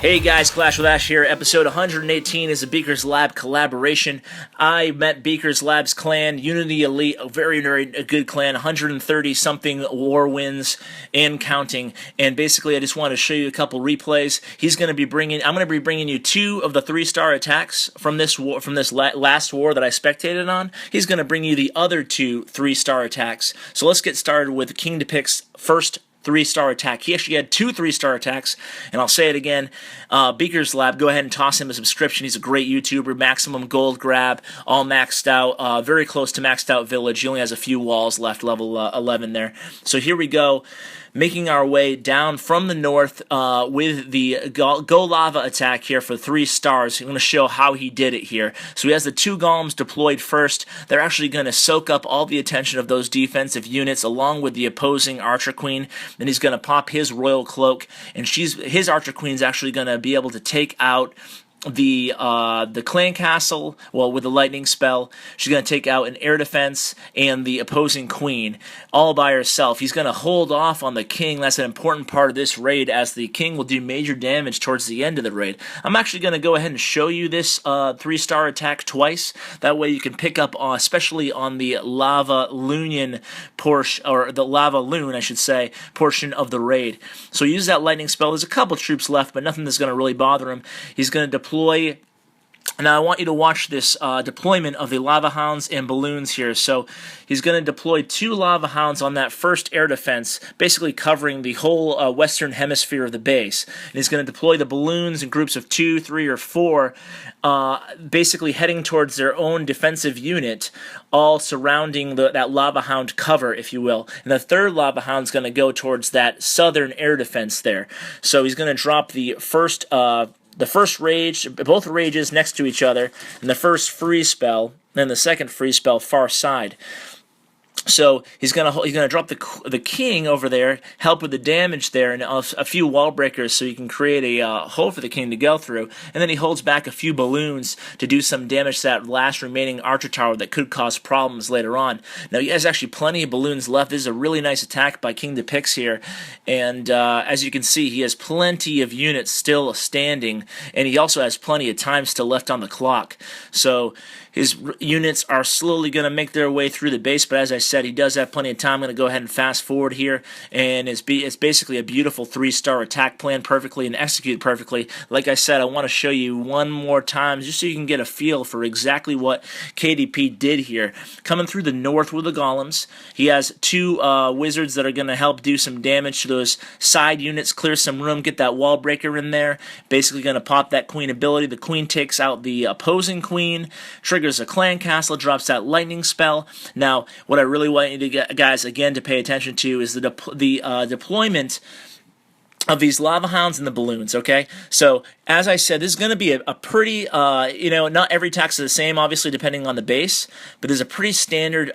Hey guys, Clash with Ash here. Episode 118 is a Beaker's Lab collaboration. I met Beaker's Lab's clan, Unity Elite, a very good clan, 130-something war wins and counting. And basically, I just want to show you a couple replays. I'm going to be bringing you 2 of the 3-star attacks from this war, last war that I spectated on. He's going to bring you the other 2 3-star attacks. So let's get started with King Depict's first 3-star attack. He actually had 2 3-star attacks, and I'll say it again. Beaker's Lab, go ahead and toss him a subscription. He's a great YouTuber, maximum gold grab, all maxed out, very close to maxed out village. He only has a few walls left, level 11 there. So here we go, making our way down from the north with the GoLava attack here for 3 stars. I'm going to show how he did it here. So he has the 2 golems deployed first. They're actually going to soak up all the attention of those defensive units along with the opposing Archer Queen. Then he's going to pop his Royal Cloak, and his Archer Queen's actually going to be able to take out the clan castle, with the lightning spell. She's going to take out an air defense and the opposing queen all by herself. He's going to hold off on the king. That's an important part of this raid, as the king will do major damage towards the end of the raid. I'm actually going to go ahead and show you this 3-star attack twice. That way you can pick up on, especially on the lava loon portion, or the lava loon, I should say, portion of the raid. So use that lightning spell. There's a couple troops left, but nothing that's going to really bother him. He's going to deploy. Now I want you to watch this deployment of the lava hounds and balloons here. So he's going to deploy 2 lava hounds on that first air defense, basically covering the whole western hemisphere of the base. And he's going to deploy the balloons in groups of 2, 3, or 4, basically heading towards their own defensive unit, all surrounding that lava hound cover, if you will. And the 3rd lava hound is going to go towards that southern air defense there. So he's going to drop the first rage, both rages next to each other, and the first freeze spell, and the second freeze spell far side. So he's gonna drop the king over there, help with the damage there, and a few wall breakers so he can create a hole for the king to go through. And then he holds back a few balloons to do some damage to that last remaining archer tower that could cause problems later on. Now he has actually plenty of balloons left. This is a really nice attack by King Depicts here, and as you can see, he has plenty of units still standing, and he also has plenty of time still left on the clock. So his units are slowly going to make their way through the base, but as I said, he does have plenty of time. I'm going to go ahead and fast forward here, and it's basically a beautiful 3-star attack plan perfectly and executed perfectly. Like I said, I want to show you one more time just so you can get a feel for exactly what KDP did here. Coming through the north with the golems, he has 2 wizards that are going to help do some damage to those side units, clear some room, get that wall breaker in there. Basically going to pop that queen ability. The queen takes out the opposing queen, triggers a clan castle, drops that lightning spell. Now, what I really want you to guys again to pay attention to is the deployment of these lava hounds and the balloons. Okay, so as I said, this is going to be a pretty not every attack is the same, obviously, depending on the base, but there's a pretty standard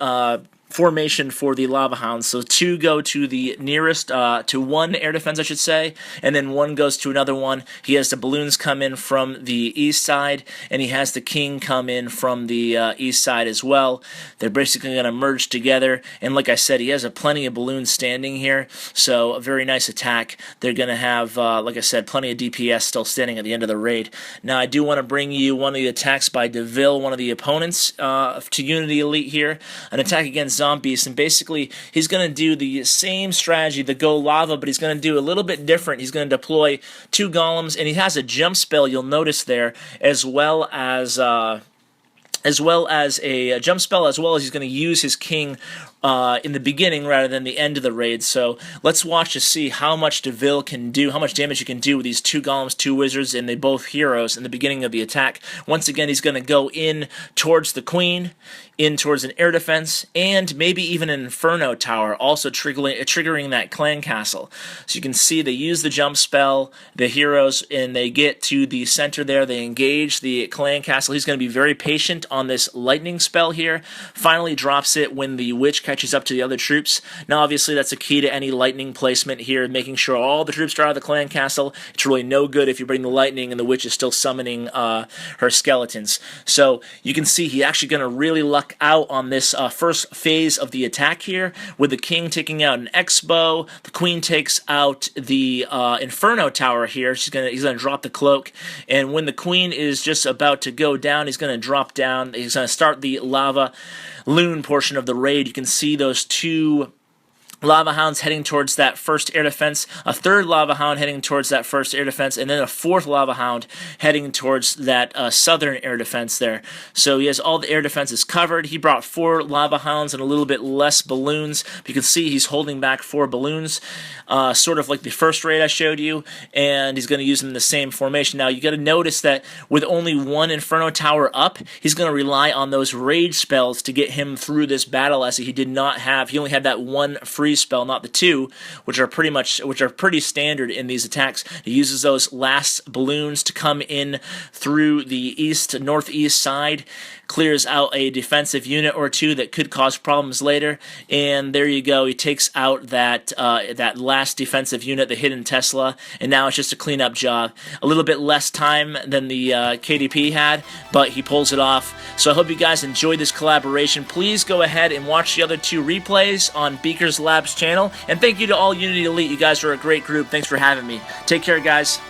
formation for the lava hounds. So 2 go to the nearest to 1 air defense, I should say, and then 1 goes to another one. He has the balloons come in from the east side, and he has the king come in from the east side as well. They're basically going to merge together, and like I said, he has plenty of balloons standing here, so a very nice attack. They're going to have, like I said, plenty of DPS still standing at the end of the raid. Now I do want to bring you one of the attacks by DeVille, one of the opponents to Unity Elite here, an attack against zombies, and basically he's going to do the same strategy, the GoLava, but he's going to do a little bit different. He's going to deploy 2 golems, and he has a jump spell, you'll notice there, as well as a jump spell, as well as he's going to use his king in the beginning rather than the end of the raid. So let's watch to see how much DeVille can do, how much damage he can do with these 2 golems, 2 wizards, and they both heroes in the beginning of the attack. Once again, he's going to go in towards the queen, in towards an air defense, and maybe even an inferno tower, also triggering that clan castle. So you can see they use the jump spell, the heroes, and they get to the center there. They engage the clan castle. He's going to be very patient on this lightning spell here. Finally drops it when the witch catches up to the other troops. Now, obviously, that's a key to any lightning placement here, making sure all the troops are out of the clan castle. It's really no good if you bring the lightning and the witch is still summoning her skeletons. So you can see he's actually going to really luck out on this first phase of the attack here, with the king taking out an X-bow. The queen takes out the Inferno Tower here. He's gonna drop the cloak, and when the queen is just about to go down, he's going to drop down. He's going to start the lava loon portion of the raid. You can see those two lava hounds heading towards that first air defense, a third lava hound heading towards that first air defense, and then a fourth lava hound heading towards that southern air defense there. So he has all the air defenses covered. He brought 4 lava hounds and a little bit less balloons. You can see he's holding back 4 balloons, sort of like the first raid I showed you, and he's going to use them in the same formation. Now, you got to notice that with only 1 Inferno Tower up, he's going to rely on those rage spells to get him through this battle, as he did not have. He only had that 1 free spell, not the 2, which are pretty standard in these attacks. He uses those last balloons to come in through the northeast side, clears out a defensive unit or 2 that could cause problems later, and there you go. He takes out that last defensive unit, the hidden Tesla, and now it's just a cleanup job. A little bit less time than the KDP had, but he pulls it off. So I hope you guys enjoyed this collaboration. Please go ahead and watch the other 2 replays on Beaker's Labs channel, and thank you to all Unity Elite. You guys are a great group. Thanks for having me. Take care, guys.